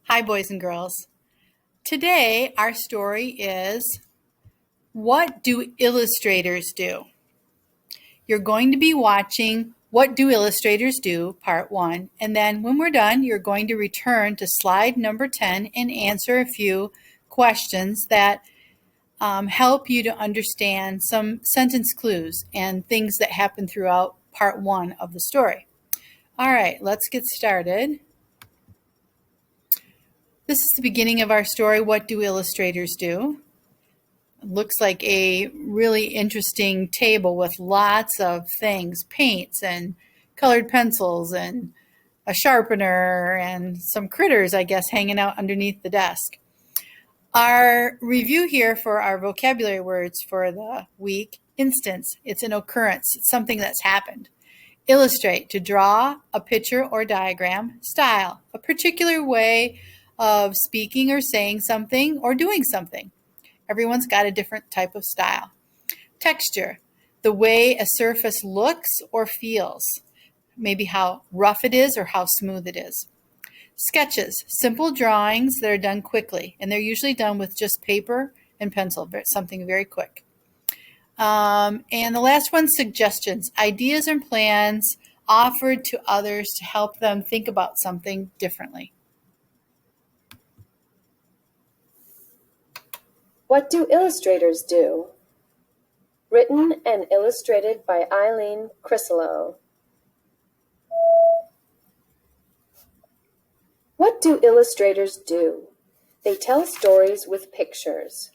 Hi, boys and girls. Today, our story is What Do Illustrators Do? You're going to be watching What Do Illustrators Do, Part 1, and then when we're done, you're going to return to slide number 10 and answer a few questions that help you to understand some sentence clues and things that happen throughout Part 1 of the story. All right, let's get started. This is the beginning of our story, What Do Illustrators Do? It looks like a really interesting table with lots of things, paints and colored pencils and a sharpener and some critters, I guess, hanging out underneath the desk. Our review here for our vocabulary words for the week, instance, it's an occurrence, it's something that's happened. Illustrate, to draw a picture or diagram. Style, a particular way of speaking or saying something or doing something. Everyone's got a different type of style. Texture, the way a surface looks or feels. Maybe how rough it is or how smooth it is. Sketches, simple drawings that are done quickly, and they're usually done with just paper and pencil, something very quick. And the last one, suggestions, ideas and plans offered to others to help them think about something differently. What do illustrators do? Written and illustrated by Eileen Crisolo. What do illustrators do? They tell stories with pictures.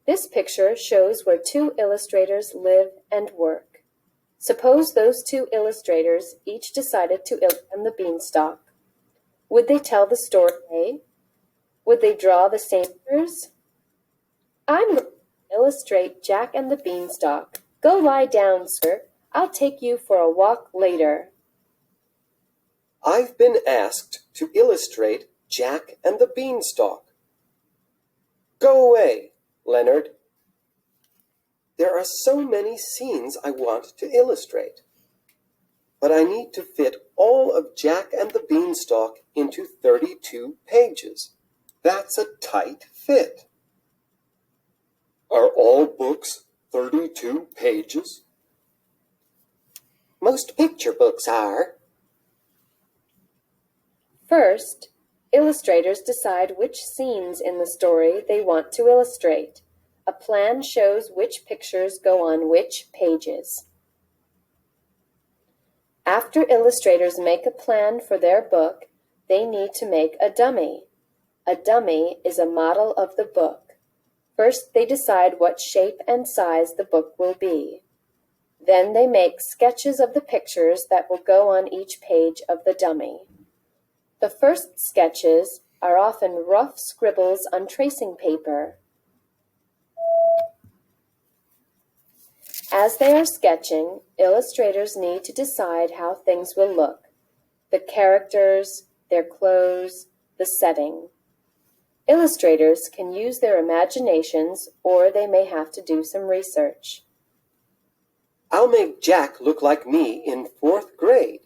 This picture shows where two illustrators live and work. Suppose those two illustrators each decided to illustrate the beanstalk. Would they tell the story? Would they draw the same pictures? I'm going to illustrate Jack and the Beanstalk. Go lie down, sir. I'll take you for a walk later. I've been asked to illustrate Jack and the Beanstalk. Go away, Leonard. There are so many scenes I want to illustrate, but I need to fit all of Jack and the Beanstalk into 32 pages. That's a tight fit. Are all books 32 pages? Most picture books are. First, illustrators decide which scenes in the story they want to illustrate. A plan shows which pictures go on which pages. After illustrators make a plan for their book, they need to make a dummy. A dummy is a model of the book. First, they decide what shape and size the book will be. Then they make sketches of the pictures that will go on each page of the dummy. The first sketches are often rough scribbles on tracing paper. As they are sketching, illustrators need to decide how things will look: the characters, their clothes, the setting. Illustrators can use their imaginations, or they may have to do some research. I'll make Jack look like me in 4th grade.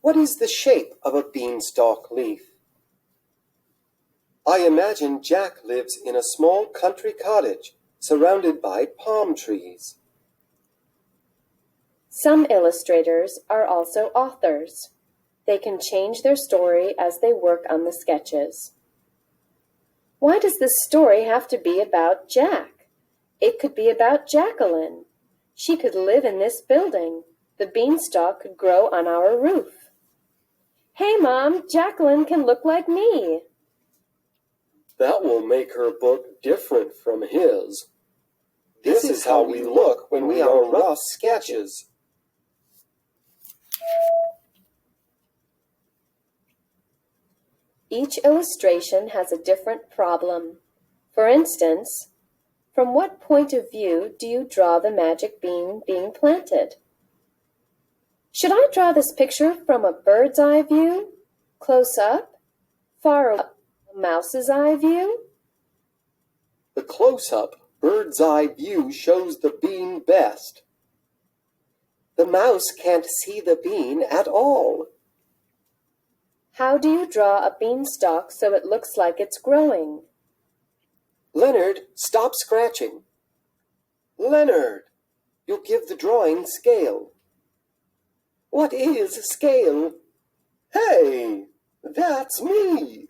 What is the shape of a beanstalk leaf? I imagine Jack lives in a small country cottage surrounded by palm trees. Some illustrators are also authors. They can change their story as they work on the sketches. Why does this story have to be about Jack? It could be about Jacqueline. She could live in this building. The beanstalk could grow on our roof. Hey, Mom, Jacqueline can look like me. That will make her book different from his. This is how we look when we are rough sketches. Each illustration has a different problem. For instance, from what point of view do you draw the magic bean being planted? Should I draw this picture from a bird's eye view, close up, far away, a mouse's eye view? The close-up bird's eye view shows the bean best. The mouse can't see the bean at all. How do you draw a beanstalk so it looks like it's growing? Leonard, stop scratching. Leonard, you'll give the drawing scale. What is scale? Hey, that's me.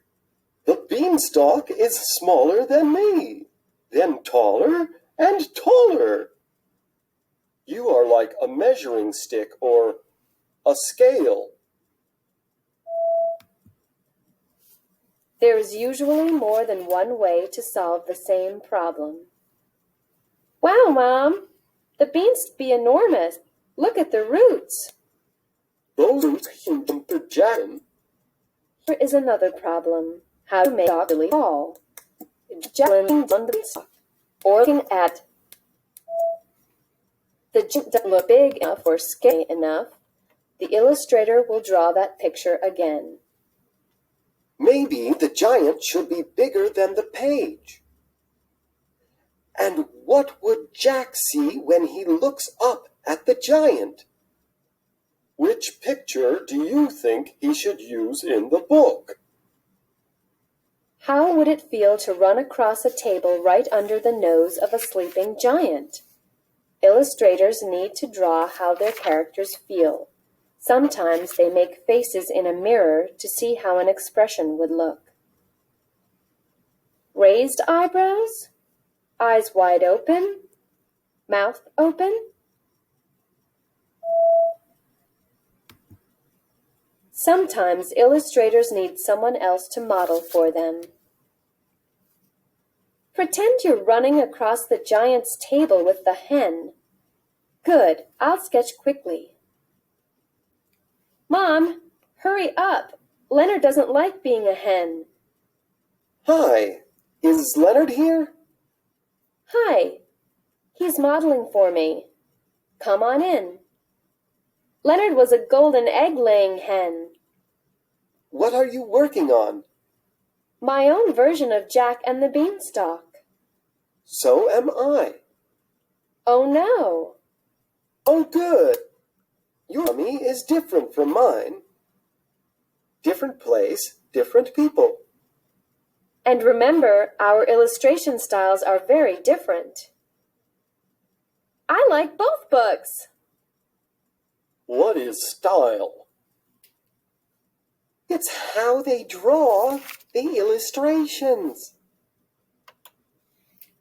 The beanstalk is smaller than me, then taller and taller. You are like a measuring stick or a scale. There is usually more than one way to solve the same problem. Wow, Mom! The beans be enormous. Look at the roots. Those roots can project. Here is another problem. How to make it really tall. Javelin on the beanstalk. Or looking at the giant doesn't look big enough or scary enough. The illustrator will draw that picture again. Maybe the giant should be bigger than the page. And what would Jack see when he looks up at the giant? Which picture do you think he should use in the book? How would it feel to run across a table right under the nose of a sleeping giant? Illustrators need to draw how their characters feel. Sometimes they make faces in a mirror to see how an expression would look. Raised eyebrows? Eyes wide open? Mouth open? Sometimes illustrators need someone else to model for them. Pretend you're running across the giant's table with the hen. Good, I'll sketch quickly. Mom, hurry up. Leonard doesn't like being a hen. Hi, is Leonard here? Hi, he's modeling for me. Come on in. Leonard was a golden egg-laying hen. What are you working on? My own version of Jack and the Beanstalk. So am I. Oh no. Oh, good. Your mummy is different from mine. Different place, different people. And remember, our illustration styles are very different. I like both books. What is style? It's how they draw the illustrations.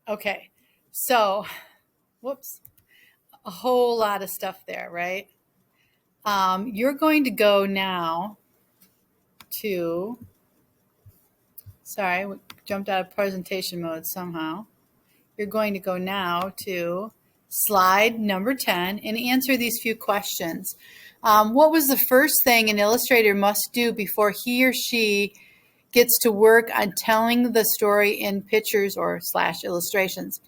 Okay, so, whoops, a whole lot of stuff there, right? You're going to go now to, sorry, we jumped out of presentation mode somehow. You're going to go now to slide number 10 and answer these few questions. What was the first thing an illustrator must do before he or she gets to work on telling the story in pictures or / illustrations?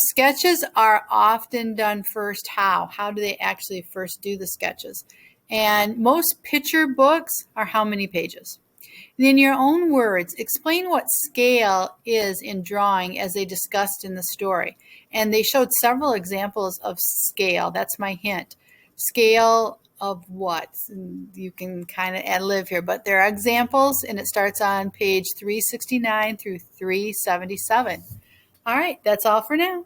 Sketches are often done first. How do they actually first do the sketches? And most picture books are how many pages? And in your own words, explain what scale is in drawing as they discussed in the story. And they showed several examples of scale. That's my hint. Scale of what? You can kind of ad-lib here, but there are examples, and it starts on page 369 through 377. All right, that's all for now.